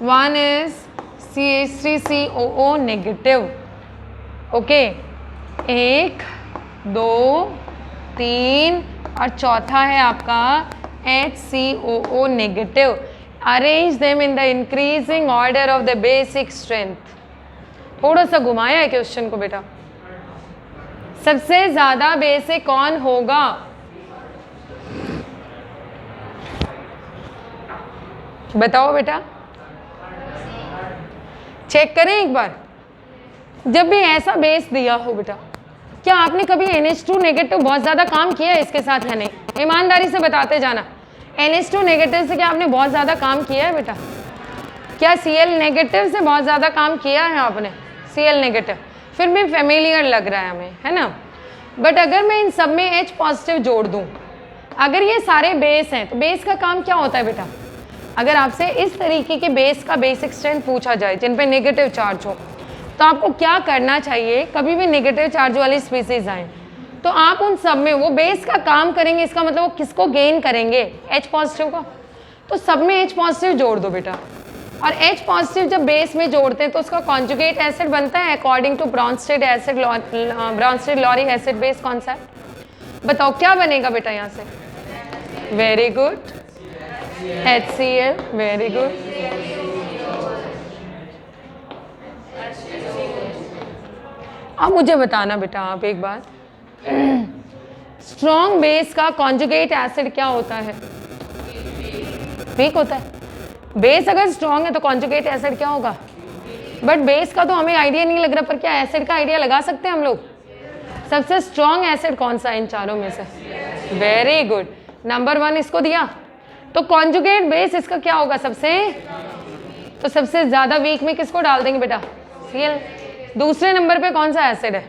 1 is CH3COO negative. Okay, 1 2 3 और चौथा है आपका HCOO negative. Arrange them in the increasing order of the basic strength. थोड़ा सा घुमाया है क्वेश्चन को बेटा। सबसे ज्यादा बेसिक कौन होगा? बताओ बेटा, चेक करें एक बार। जब भी ऐसा बेस दिया हो बेटा, क्या आपने कभी NH2 नेगेटिव बहुत ज़्यादा काम किया है इसके साथ या नहीं? ईमानदारी से बताते जाना। NH2 नेगेटिव से क्या आपने बहुत ज़्यादा काम किया है बेटा? क्या Cl नेगेटिव से बहुत ज़्यादा काम किया है आपने? Cl नेगेटिव फिर भी फेमिलियर लग रहा है हमें, है ना? बट अगर मैं इन सब में H पॉजिटिव जोड़ दूँ, अगर ये सारे बेस हैं तो बेस का काम क्या होता है बेटा? अगर आपसे इस तरीके के बेस का बेसिक स्ट्रेंथ पूछा जाए जिन पे नेगेटिव चार्ज हो, तो आपको क्या करना चाहिए? कभी भी नेगेटिव चार्ज वाली स्पीसीज आए तो आप उन सब में वो बेस का काम करेंगे। इसका मतलब वो किसको गेन करेंगे? H पॉजिटिव को। तो सब में H पॉजिटिव जोड़ दो बेटा। और H पॉजिटिव जब बेस में जोड़ते हैं तो उसका कॉन्जुगेट एसिड बनता है according to Bronsted acid Bronsted Lowry acid base concept. बताओ क्या बनेगा बेटा यहाँ से? Very good, HCl, very good. अब मुझे बताना बेटा आप एक बात, स्ट्रॉन्ग बेस का कॉन्जुगेट एसिड क्या होता है? वीक होता है। बेस अगर स्ट्रॉन्ग है तो कॉन्जुगेट एसिड क्या होगा? बट बेस का तो हमें आइडिया नहीं लग रहा, पर क्या एसिड का आइडिया लगा सकते हैं हम लोग? सबसे स्ट्रॉन्ग एसिड कौन सा है इन चारों में से? वेरी गुड, नंबर 1 इसको दिया। तो कॉन्जुगेट बेस इसका क्या होगा सबसे? तो सबसे ज्यादा वीक में किसको डाल देंगे बेटा? Cl। दूसरे नंबर पे कौन सा एसिड है?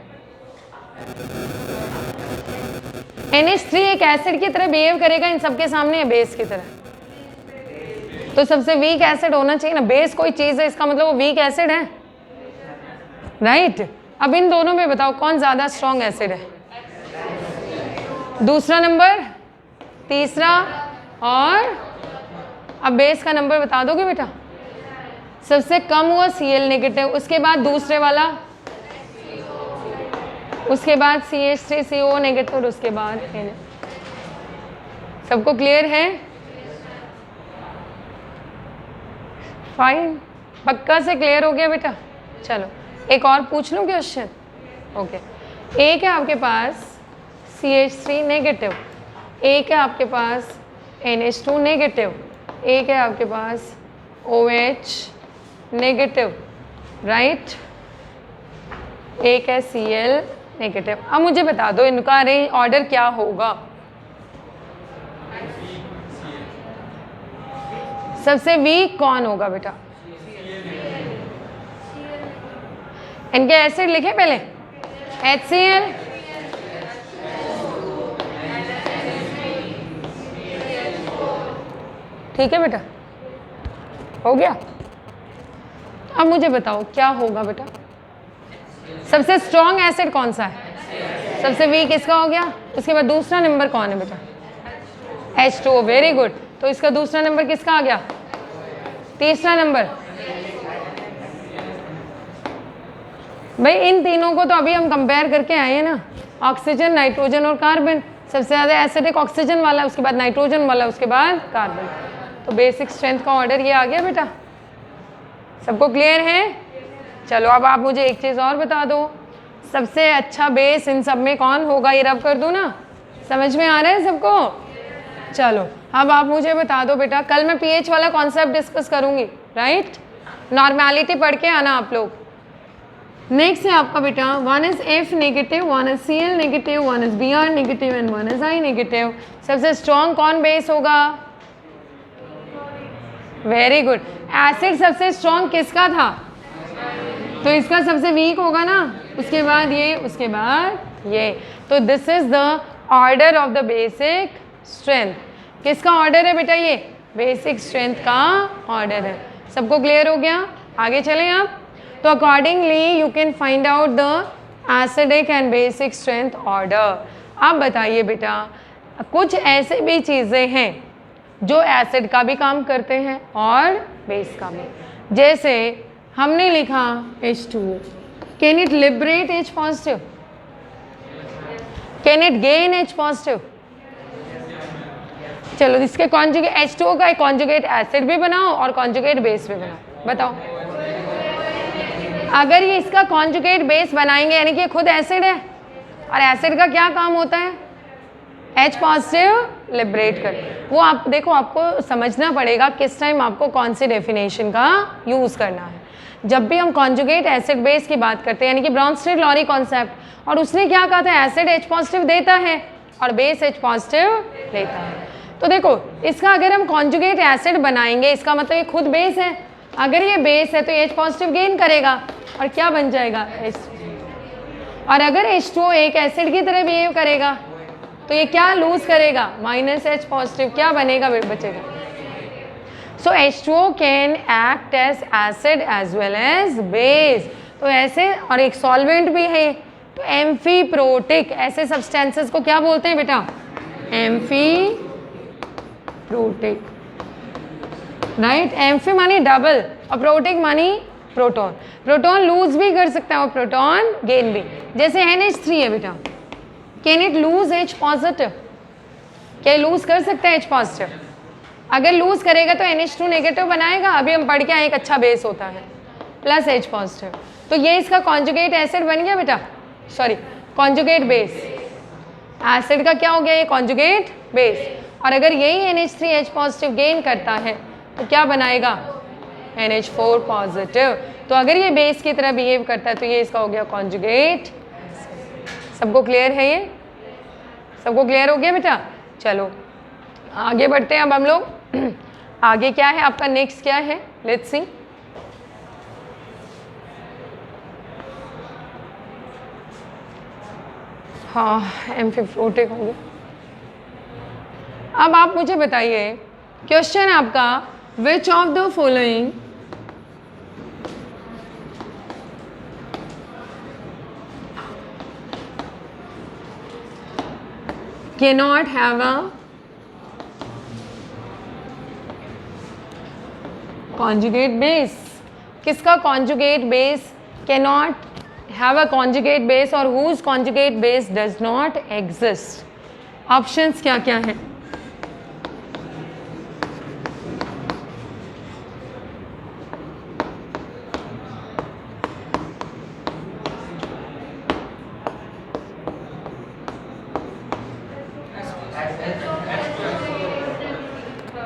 NH3 एक एसिड की तरह बिहेव करेगा इन सबके सामने, बेस की तरह। तो सबसे वीक एसिड होना चाहिए ना। बेस कोई चीज है, इसका मतलब वो वीक एसिड है, राइट? अब इन दोनों में बताओ कौन ज्यादा स्ट्रॉन्ग एसिड है? दूसरा नंबर, तीसरा, और अब बेस का नंबर बता दोगे बेटा? सबसे कम हुआ Cl नेगेटिव, उसके बाद दूसरे वाला, उसके बाद CH3CO नेगेटिव, और उसके बाद सबको क्लियर है? फाइन, पक्का से क्लियर हो गया बेटा? चलो एक और पूछ लूँ क्वेश्चन। ओके, एक है आपके पास CH3 नेगेटिव, एक है आपके पास NH2 नेगेटिव, एक है आपके पास OH नेगेटिव, राइट? एक है Cl नेगेटिव। अब मुझे बता दो इनका अरेंज ऑर्डर क्या होगा? सबसे वीक कौन होगा बेटा? इनके एसिड लिखे पहले, HCl, ठीक है बेटा, हो गया। अब मुझे बताओ क्या होगा बेटा? सबसे स्ट्रॉन्ग एसिड कौन सा है? सबसे वीक इसका हो गया। उसके बाद दूसरा नंबर कौन है बेटा? H2O, very good. तो इसका दूसरा नंबर किसका आ गया? तीसरा नंबर। भाई इन तीनों को तो अभी हम कंपेयर करके आए हैं ना, ऑक्सीजन, नाइट्रोजन और कार्बन। सबसे ज़्यादा एसिडिक ऑक्सीजन वाला, उसके बाद नाइट्रोजन वाला, उसके बाद कार्बन। तो बेसिक स्ट्रेंथ का ऑर्डर ये आ गया बेटा। सबको क्लियर है? चलो अब आप मुझे एक चीज़ और बता दो, सबसे अच्छा बेस इन सब में कौन होगा? ये रब कर दूँ ना? समझ में आ रहा है सबको? चलो अब आप मुझे बता दो बेटा, कल मैं pH वाला कॉन्सेप्ट डिस्कस करूँगी, राइट? नॉर्मेलिटी पढ़ के आना आप लोग। नेक्स्ट है आपका बेटा, 1 is F negative, 1 is Cl negative, 1 is Br negative and 1 is I negative. सबसे स्ट्रॉन्ग कौन बेस होगा? Very good. एसिड सबसे स्ट्रॉन्ग किसका था? तो इसका सबसे वीक होगा ना, उसके बाद ये, उसके बाद ये। तो this is the order of the basic strength. किसका ऑर्डर है बेटा? ये बेसिक स्ट्रेंथ का ऑर्डर है। सबको क्लियर हो गया? आगे चलें आप। तो accordingly you can find out the acidic and basic strength order. अब बताइए बेटा, कुछ ऐसे भी चीज़ें हैं जो एसिड का भी काम करते हैं और बेस का भी। जैसे हमने लिखा H2O, can it liberate H positive? Can it gain H positive? चलो इसके कॉन्जुगेट H2O का एक कॉन्जुगेट एसिड भी बनाओ और कॉन्जुगेट बेस भी बनाओ। बताओ अगर ये इसका कॉन्जुगेट बेस बनाएंगे यानी कि ये खुद एसिड है और एसिड का क्या काम होता है H पॉजिटिव लिबरेट कर। वो आप देखो आपको समझना पड़ेगा किस टाइम आपको कौन सी डेफिनेशन का यूज़ करना है। जब भी हम कॉन्जुगेट एसिड बेस की बात करते हैं यानी कि ब्रॉन्स्टेड-लॉरी कॉन्सेप्ट, और उसने क्या कहा था एसिड H पॉजिटिव देता है और बेस H पॉजिटिव लेता है। तो देखो इसका अगर हम कॉन्जुगेट एसिड बनाएंगे इसका मतलब ये खुद बेस है, अगर ये बेस है तो H पॉजिटिव गेन करेगा और क्या बन जाएगा H, और अगर H2O एक एसिड की तरह बिहेव करेगा तो ये क्या लूज करेगा -H पॉजिटिव, क्या बनेगा बचेगा। So H2O can act as acid as well as base. तो ऐसे और एक सॉल्वेंट भी है तो एम्फीप्रोटिक, ऐसे सब्सटेंसेस को क्या बोलते हैं बेटा एम्फीप्रोटिक, राइट। एम्फी मानी डबल और प्रोटिक मानी प्रोटॉन। प्रोटॉन लूज भी कर सकता है और प्रोटॉन गेन भी। जैसे NH3 है बेटा, can it lose H positive, क्या लूज कर सकता है H पॉजिटिव? अगर लूज करेगा तो NH2 नेगेटिव बनाएगा, अभी हम पढ़ के आए एक अच्छा बेस होता है प्लस H पॉजिटिव। तो ये इसका कॉन्जुगेट एसिड बन गया बेटा, सॉरी कॉन्जुगेट बेस। एसिड का क्या हो गया ये कॉन्जुगेट बेस, और अगर यही NH3 H पॉजिटिव गेन करता है तो क्या बनाएगा NH4 पॉजिटिव। तो अगर ये बेस की तरह बिहेव करता है तो ये इसका हो गया कॉन्जुगेट। सबको क्लियर है ये? सबको क्लियर हो गया बेटा? चलो आगे बढ़ते हैं। अब हम लोग आगे क्या है आपका नेक्स्ट क्या है, लेट्स सी। हाँ एम्फीप्रोटिक हो गया। अब आप मुझे बताइए, क्वेश्चन आपका which of the following cannot have a conjugate base। किसका conjugate base cannot have a conjugate base और whose conjugate base does not exist? Options क्या क्या है?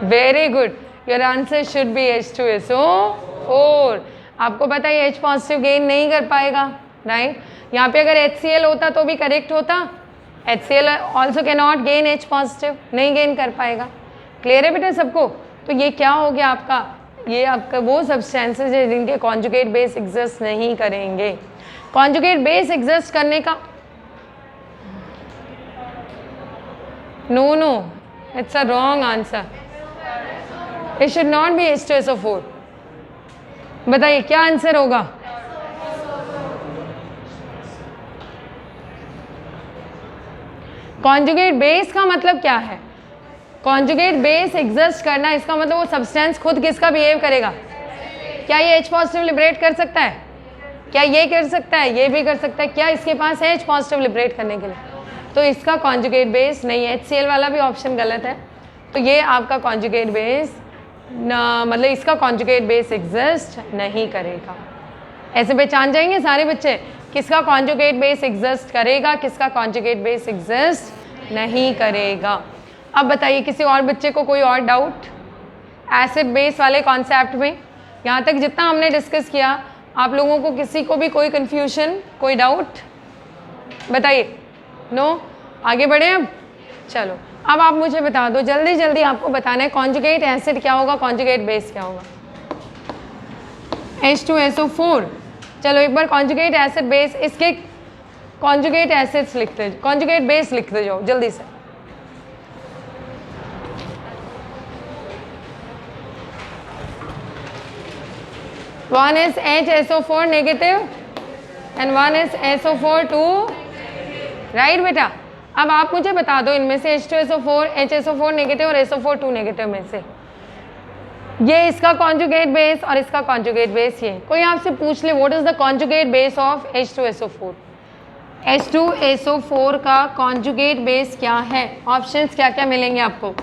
Very good, your answer should be H2SO4। आपको पता है H positive gain नहीं कर पाएगा, राइट। यहाँ पे अगर HCl होता तो भी करेक्ट होता। HCl also can not gain H positive, नहीं गेन कर पाएगा। क्लियर है बेटा सबको? तो ये क्या हो गया आपका, ये आपका वो सब्सटेंसेस है जिनके कॉन्जुगेट बेस एग्जिस्ट नहीं करेंगे। कॉन्जुगेट बेस एग्जिस्ट करने का no it's a wrong answer, it should not be H2SO4। बताइए क्या आंसर होगा? कॉन्जुगेट बेस का मतलब क्या है? कॉन्जुगेट बेस एग्जिस्ट करना, इसका मतलब वो सब्सटेंस खुद किसका बिहेव करेगा। क्या ये H पॉजिटिव लिबरेट कर सकता है? क्या ये कर सकता है? ये भी कर सकता है। क्या इसके पास है H पॉजिटिव लिबरेट करने के लिए? तो इसका कॉन्जुगेट बेस नहीं है। HCl वाला भी ऑप्शन गलत है। तो ये आपका कॉन्जुगेट बेस मतलब इसका कॉन्जुगेट बेस एग्जिस्ट नहीं करेगा। ऐसे पहचान जाएंगे सारे बच्चे किसका कॉन्जुगेट बेस एग्जिस्ट करेगा, किसका कॉन्जुगेट बेस एग्जिस्ट नहीं करेगा। अब बताइए किसी और बच्चे को कोई और डाउट एसिड बेस वाले कॉन्सेप्ट में? यहाँ तक जितना हमने डिस्कस किया आप लोगों को किसी को भी कोई कन्फ्यूजन, कोई डाउट बताइए? नो? आगे बढ़े अब? चलो अब आप मुझे बता दो, जल्दी जल्दी आपको बताना है कॉन्जुगेट एसिड क्या होगा, कॉन्जुगेट बेस क्या होगा। H2SO4। चलो एक बार कॉन्जुगेट एसिड बेस, इसके कॉन्जुगेट एसिड्स लिखते, कॉन्जुगेट बेस लिखते जाओ जल्दी से। One is HSO4 negative and one is SO4 right बेटा। अब आप मुझे बता दो इनमें से H2SO4, HSO4 नेगेटिव और SO4 नेगेटिव में से ये इसका कॉन्जुगेट बेस और इसका कॉन्जुगेट बेस ये। कोई आपसे पूछ ले what is the conjugate base of H2SO4? H2SO4 का कॉन्जुगेट बेस क्या है? ऑप्शंस क्या क्या मिलेंगे आपको?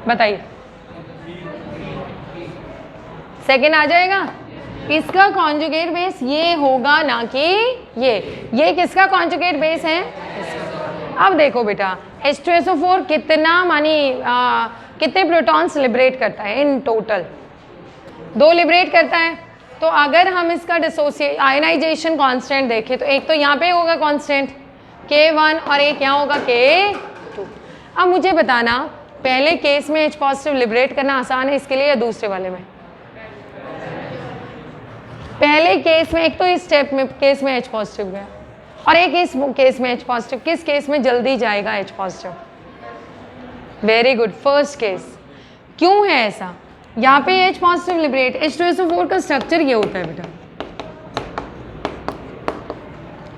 बताइए, सेकेंड आ जाएगा। इसका कॉन्जुगेट बेस ये होगा ना कि ये किसका कॉन्जुगेट बेस है? अब देखो बेटा H2SO4 कितना कितने प्रोटॉन्स लिबरेट करता है इन टोटल? 2 लिबरेट करता है। तो अगर हम इसका डिसोसिएट आयनाइजेशन कांस्टेंट देखें तो एक तो यहाँ पे होगा कांस्टेंट K1 और एक यहाँ होगा K2। अब मुझे बताना पहले केस में H पॉजिटिव लिबरेट करना आसान है इसके लिए या दूसरे वाले में? पहले केस में एक तो इस स्टेप में केस में H पॉजिटिव गया और एक इस केस में H पॉजिटिव। किस केस में जल्दी जाएगा H positive? Very good, first case. क्यों है ऐसा? यहाँ पे H पॉजिटिव लिबरेट, H2SO4 का स्ट्रक्चर ये होता है बेटा,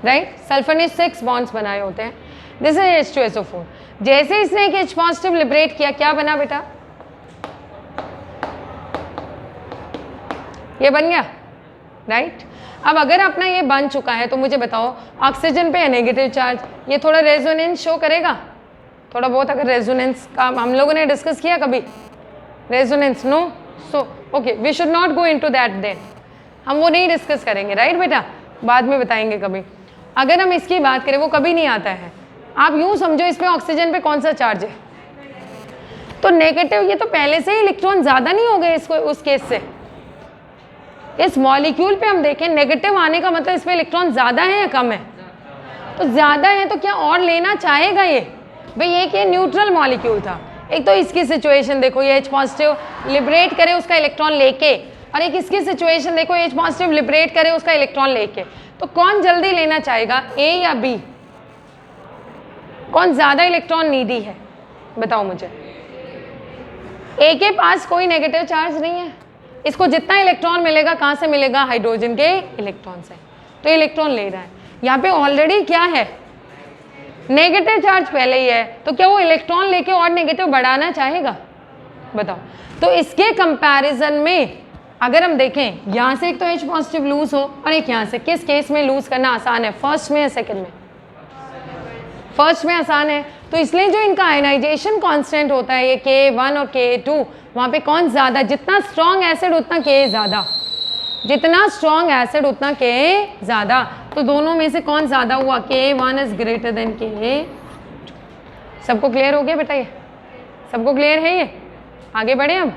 राइट? सल्फर ने 6 बॉन्ड्स बनाए होते हैं, दिस इज H2SO4। जैसे इसने एक H पॉजिटिव लिबरेट किया, क्या बना बेटा? ये बन गया, राइट? अब अगर अपना ये बन चुका है तो मुझे बताओ ऑक्सीजन पे है नेगेटिव चार्ज, ये थोड़ा रेजोनेंस शो करेगा थोड़ा बहुत? अगर रेजोनेंस का हम लोगों ने डिस्कस किया कभी resonance? No. So okay, we should not go into that then, हम वो नहीं डिस्कस करेंगे, राइट बेटा? बाद में बताएंगे कभी। अगर हम इसकी बात करें वो कभी नहीं आता है। आप यूं समझो इस पे ऑक्सीजन पे कौन सा चार्ज है? तो नेगेटिव। ये तो पहले से ही इलेक्ट्रॉन ज़्यादा नहीं हो गए इसको उस केस से। इस मॉलिक्यूल पे हम देखें नेगेटिव आने का मतलब इसमें इलेक्ट्रॉन ज़्यादा है या कम है? तो ज़्यादा है तो क्या और लेना चाहेगा ये? भाई एक ये न्यूट्रल मॉलिक्यूल था, एक तो इसकी सिचुएशन देखो ये H पॉजिटिव लिबरेट करे उसका इलेक्ट्रॉन लेके, और एक इसकी सिचुएशन देखो H पॉजिटिव लिबरेट करे उसका इलेक्ट्रॉन लेके। तो कौन जल्दी लेना चाहेगा, A या B? कौन ज़्यादा इलेक्ट्रॉन नीडी है बताओ मुझे? A के पास कोई नेगेटिव चार्ज नहीं है, इसको जितना इलेक्ट्रॉन मिलेगा कहाँ से मिलेगा? हाइड्रोजन के इलेक्ट्रॉन से। तो इलेक्ट्रॉन ले रहा है, यहाँ पे ऑलरेडी क्या है? नेगेटिव चार्ज पहले ही है, तो क्या वो इलेक्ट्रॉन लेके और नेगेटिव बढ़ाना चाहेगा? बताओ। तो इसके कंपैरिजन में अगर हम देखें यहाँ से एक तो H पॉजिटिव लूज हो और एक यहाँ से, किस केस में लूज करना आसान है, फर्स्ट में या सेकेंड में? फर्स्ट में आसान है। तो इसलिए जो इनका आयनाइजेशन कांस्टेंट होता है ये K1 और K2, वहाँ पे कौन ज़्यादा? जितना स्ट्रॉन्ग एसिड उतना K ज़्यादा, जितना स्ट्रॉन्ग एसिड उतना K ज़्यादा। तो दोनों में से कौन ज़्यादा हुआ? K1 is greater than K2। सबको क्लियर हो गया बेटा? ये सबको क्लियर है? ये आगे बढ़े हम।